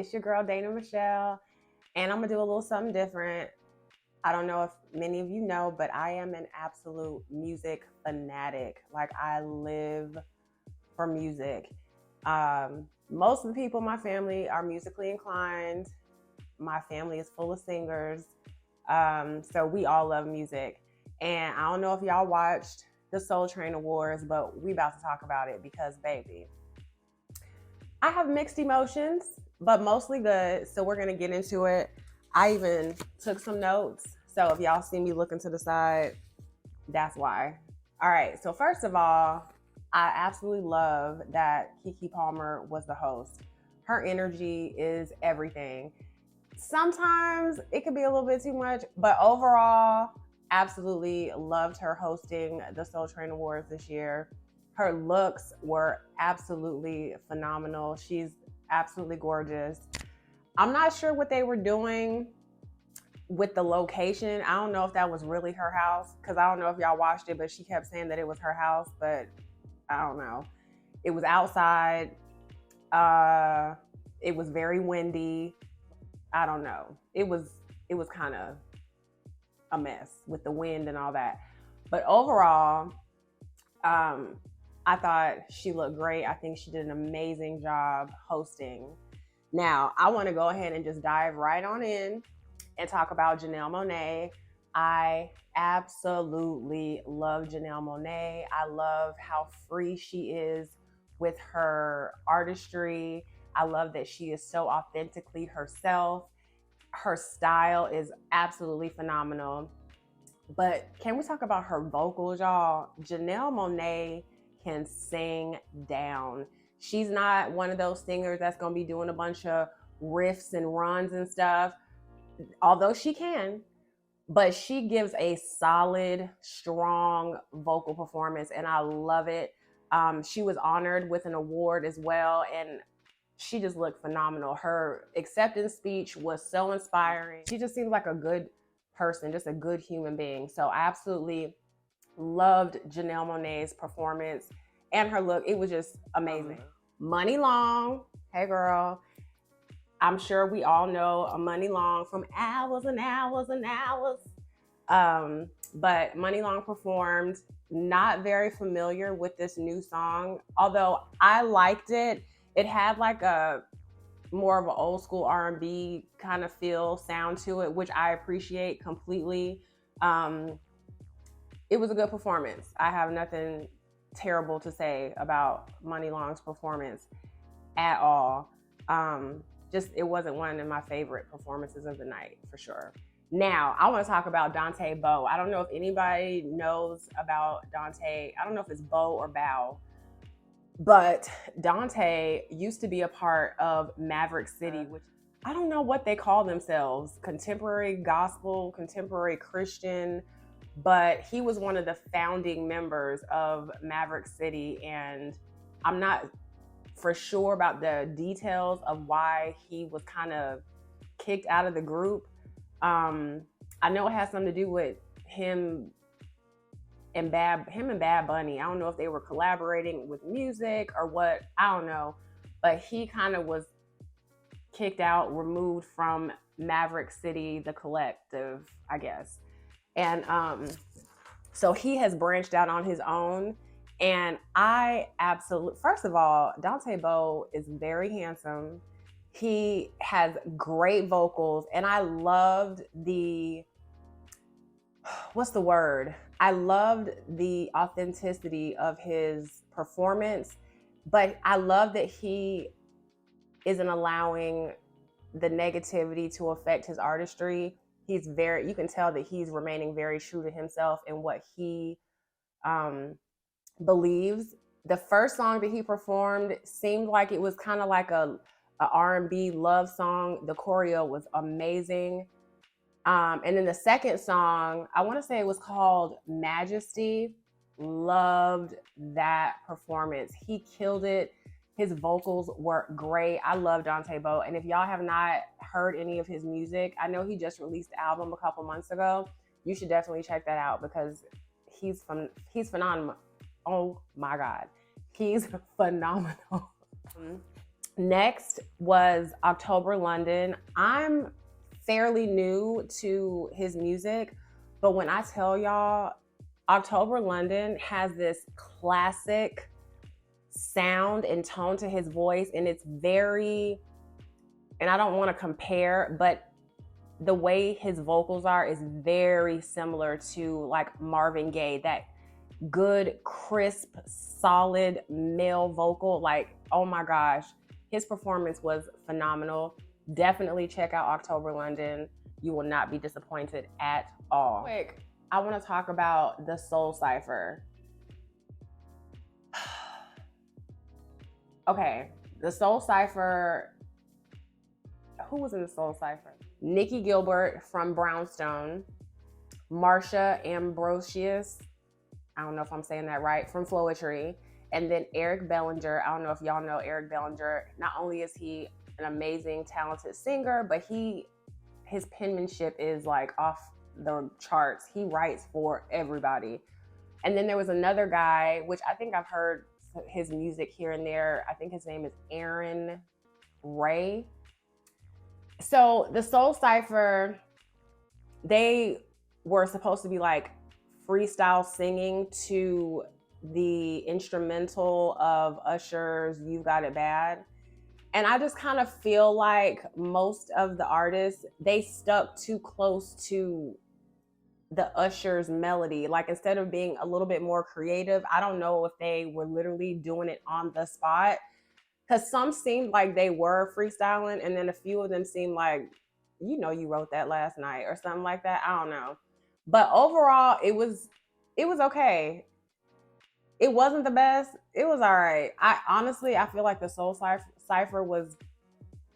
It's your girl, Dana Michelle, and I'm gonna do a little something different. I don't know if many of you know, but I am an absolute music fanatic. Like, I live for music. Most of the people in my family are musically inclined. My family is full of singers. So we all love music. And I don't know if y'all watched the Soul Train Awards, but we about to talk about it because, baby, I have mixed emotions, but mostly good. So we're gonna get into it. I even took some notes. So if y'all see me looking to the side, that's why. All right, so first of all, I absolutely love that Keke Palmer was the host. Her energy is everything. Sometimes it could be a little bit too much, but overall, absolutely loved her hosting the Soul Train Awards this year. Her looks were absolutely phenomenal. She's absolutely gorgeous. I'm not sure what they were doing with the location. I don't know if that was really her house, because I don't know if y'all watched it, but she kept saying that it was her house, but I don't know. It was outside. It was very windy. I don't know. It was kind of a mess with the wind and all that. But overall, I thought she looked great. I think she did an amazing job hosting. Now, I want to go ahead and just dive right on in and talk about Janelle Monáe. I absolutely love Janelle Monáe. I love how free she is with her artistry. I love that she is so authentically herself. Her style is absolutely phenomenal. But can we talk about her vocals, y'all? Janelle Monáe can sing down. She's not one of those singers that's gonna be doing a bunch of riffs and runs and stuff, although she can, but she gives a solid, strong vocal performance, and I love it. She was honored with an award as well, and she just looked phenomenal. Her acceptance speech was so inspiring. She just seemed like a good person, just a good human being. So I absolutely loved Janelle Monáe's performance and her look. It was just amazing. Money Long, hey girl. I'm sure we all know a Money Long from hours and hours and hours. But Money Long performed. Not very familiar with this new song, although I liked it. It had like a more of an old school R&B kind of feel sound to it, which I appreciate completely. It was a good performance. I have nothing terrible to say about Money Long's performance at all. Just it wasn't one of my favorite performances of the night, for sure. Now, I want to talk about Dante Bowe. I don't know if anybody knows about Dante. I don't know if it's Bowe or Bow, but Dante used to be a part of Maverick City, which I don't know what they call themselves, contemporary gospel, contemporary Christian, but he was one of the founding members of Maverick City, and I'm not for sure about the details of why he was kind of kicked out of the group. I know it has something to do with him and Bad Bunny. I don't know if they were collaborating with music or what, I don't know, but he kind of was kicked out, removed from Maverick City, the collective, I guess. And so he has branched out on his own. And I absolutely, first of all, Dante Bowe is very handsome. He has great vocals, and I loved what's the word? I loved the authenticity of his performance, but I love that he isn't allowing the negativity to affect his artistry. He's you can tell that he's remaining very true to himself and what he believes. The first song that he performed seemed like it was kind of like a R&B love song. The choreo was amazing. And then the second song, I want to say it was called Majesty. Loved that performance. He killed it. His vocals were great. I love Dante Bowe. And if y'all have not heard any of his music, I know he just released an album a couple months ago. You should definitely check that out because he's phenomenal. Oh my God. He's phenomenal. Next was October London. I'm fairly new to his music, but when I tell y'all, October London has this classic sound and tone to his voice, and it's very, and I don't want to compare, but the way his vocals are is very similar to like Marvin Gaye, that good, crisp, solid male vocal. Like, oh my gosh, his performance was phenomenal. Definitely check out October London. You will not be disappointed at all. Quick, I want to talk about the Soul Cypher. Okay, the Soul Cypher, who was in the Soul Cypher? Nikki Gilbert from Brownstone, Marsha Ambrosius, I don't know if I'm saying that right, from Flowetry, and then Eric Bellinger. I don't know if y'all know Eric Bellinger. Not only is he an amazing, talented singer, but his penmanship is like off the charts. He writes for everybody. And then there was another guy, which I think I've heard his music here and there. I think his name is Aaron Ray. So the Soul Cypher, they were supposed to be like freestyle singing to the instrumental of Usher's You Got It Bad. And I just kind of feel like most of the artists, they stuck too close to the Usher's melody. Like, instead of being a little bit more creative, I don't know if they were literally doing it on the spot. Because some seemed like they were freestyling, and then a few of them seemed like, you know, you wrote that last night or something like that. I don't know. But overall, it was okay. It wasn't the best. It was all right. I feel like the Soul Cypher was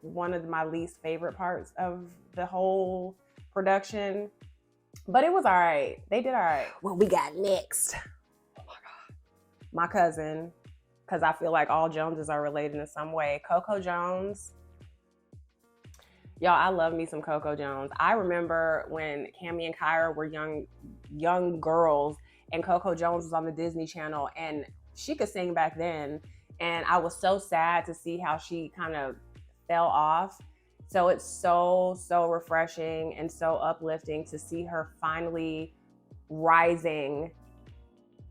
one of my least favorite parts of the whole production. But it was all right. They did all right. What we got next? Oh my God. My cousin, because I feel like all Joneses are related in some way. Coco Jones. Y'all, I love me some Coco Jones. I remember when Cammie and Kyra were young girls, and Coco Jones was on the Disney Channel, and she could sing back then. And I was so sad to see how she kind of fell off. So it's so refreshing and so uplifting to see her finally rising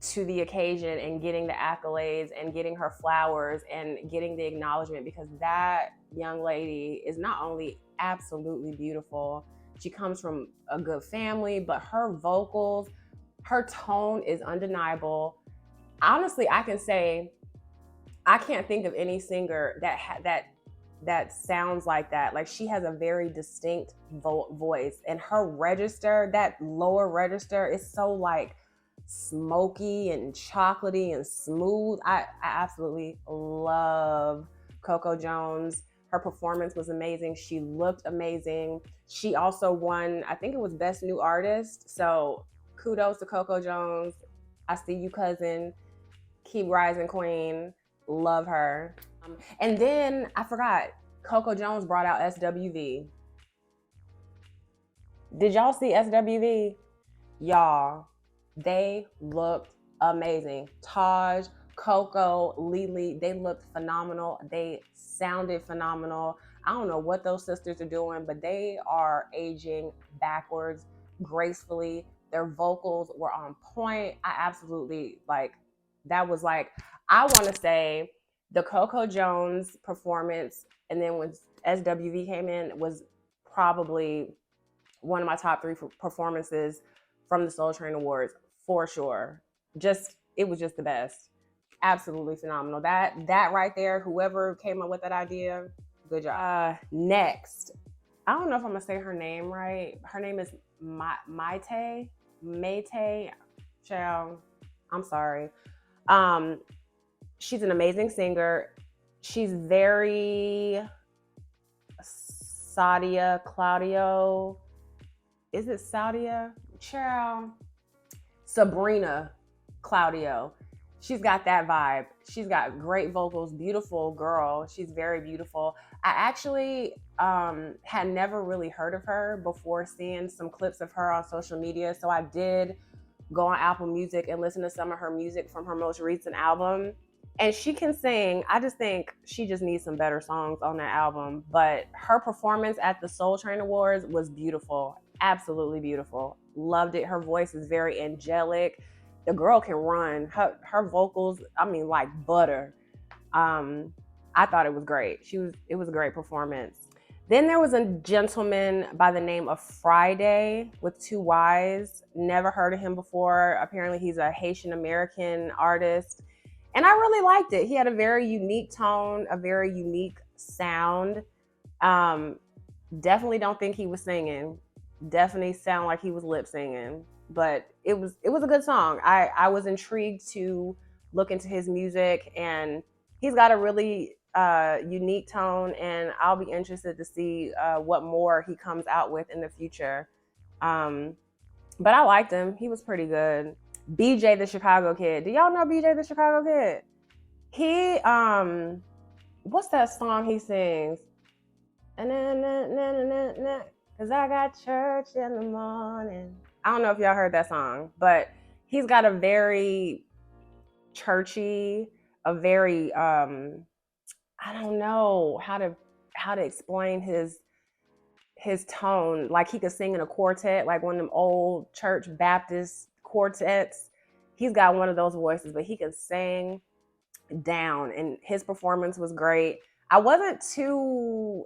to the occasion and getting the accolades and getting her flowers and getting the acknowledgement, because that young lady is not only absolutely beautiful, she comes from a good family, but her vocals, her tone is undeniable. Honestly, I can say I can't think of any singer that sounds like that. Like, she has a very distinct voice, and her register, that lower register, is so like smoky and chocolatey and smooth. I absolutely love Coco Jones. Her performance was amazing. She looked amazing. She also won, I think it was Best New Artist. So kudos to Coco Jones. I see you, cousin. Keep rising, queen. Love her. And then I forgot, Coco Jones brought out SWV. Did y'all see SWV? Y'all, they looked amazing. Taj, Coco, Lily, they looked phenomenal. They sounded phenomenal. I don't know what those sisters are doing, but they are aging backwards gracefully. Their vocals were on point. I absolutely, like, that was like, I want to say the Coco Jones performance, and then when SWV came in, was probably one of my top 3 performances from the Soul Train Awards, for sure. It was just the best. Absolutely phenomenal. That right there, whoever came up with that idea, good job. Next, I don't know if I'm gonna say her name right. Her name is Mayte. Child, I'm sorry. She's an amazing singer. She's very Claudio. Is it Saudia? Child. Sabrina Claudio. She's got that vibe. She's got great vocals, beautiful girl. She's very beautiful. I actually had never really heard of her before seeing some clips of her on social media. So I did go on Apple Music and listen to some of her music from her most recent album. And she can sing. I just think she just needs some better songs on that album. But her performance at the Soul Train Awards was beautiful. Absolutely beautiful. Loved it. Her voice is very angelic. The girl can run. Her vocals, I mean, like butter. I thought it was great. It was a great performance. Then there was a gentleman by the name of Friday with 2 Y's. Never heard of him before. Apparently he's a Haitian American artist. And I really liked it. He had a very unique tone, a very unique sound. Definitely don't think he was singing. Definitely sound like he was lip singing. But it was a good song. I was intrigued to look into his music, and he's got a really unique tone, and I'll be interested to see what more he comes out with in the future. But I liked him. He was pretty good. BJ the Chicago Kid. Do y'all know BJ the Chicago Kid? He what's that song he sings? Cause I got church in the morning. I don't know if y'all heard that song, but he's got a very churchy, a very I don't know how to explain his tone. Like he could sing in a quartet, like one of them old church Baptist quartets. He's got one of those voices, but he can sing down, and his performance was great. I wasn't too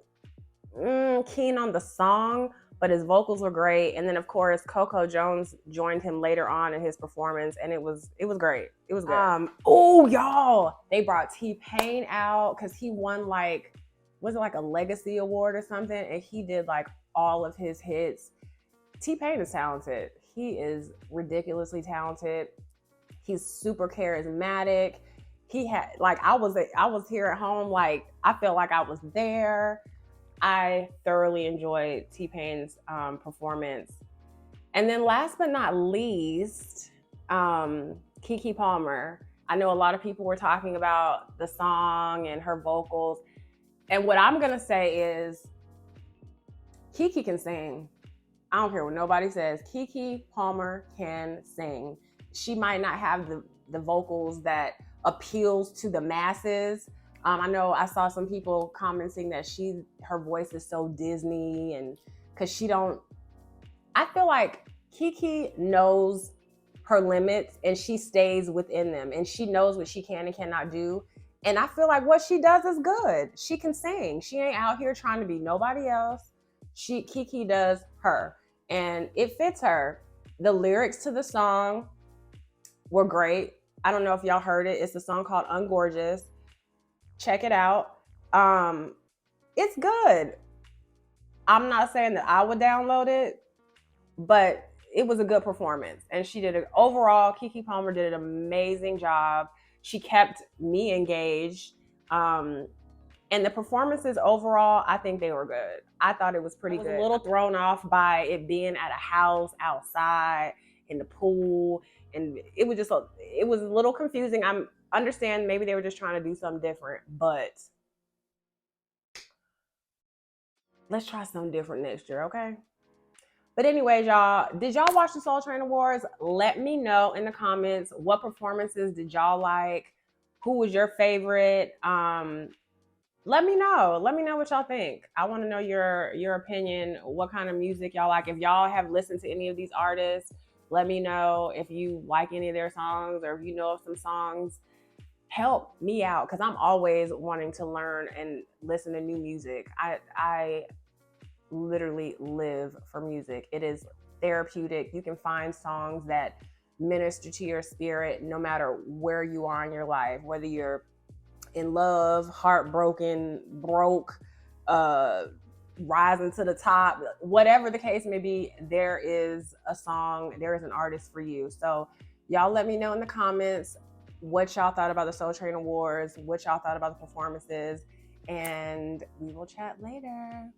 keen on the song, but his vocals were great. And then of course Coco Jones joined him later on in his performance, and it was great. It was good. Oh y'all, they brought T-Pain out because he won, like, was it like a legacy award or something, and he did like all of his hits. T-Pain is talented. He is ridiculously talented. He's super charismatic. He had, like, I was here at home, like I felt like I was there. I thoroughly enjoyed T-Pain's performance. And then last but not least, Keke Palmer. I know a lot of people were talking about the song and her vocals. And what I'm gonna say is Keke can sing. I don't care what nobody says. Keke Palmer can sing. She might not have the vocals that appeals to the masses. I know I saw some people commenting that her voice is so Disney, and because I feel like Keke knows her limits and she stays within them, and she knows what she can and cannot do. And I feel like what she does is good. She can sing. She ain't out here trying to be nobody else. Keke does her, and it fits her. The lyrics to the song were great. I don't know if y'all heard it. It's a song called Ungorgeous. Check it out. It's good. I'm not saying that I would download it, but it was a good performance. And she did it overall. Keke Palmer did an amazing job. She kept me engaged. And the performances overall, I think they were good. I thought it was pretty good. I was a little thrown off by it being at a house outside in the pool. And it was a little confusing. I understand maybe they were just trying to do something different, but let's try something different next year, okay? But anyways, y'all, did y'all watch the Soul Train Awards? Let me know in the comments, what performances did y'all like? Who was your favorite? Let me know. Let me know what y'all think. I want to know your opinion, what kind of music y'all like. If y'all have listened to any of these artists, let me know if you like any of their songs, or if you know of some songs. Help me out, because I'm always wanting to learn and listen to new music. I literally live for music. It is therapeutic. You can find songs that minister to your spirit no matter where you are in your life, whether you're in love, heartbroken, broke, rising to the top, whatever the case may be, there is a song, there is an artist for you. So y'all let me know in the comments what y'all thought about the Soul Train Awards, what y'all thought about the performances, and we will chat later.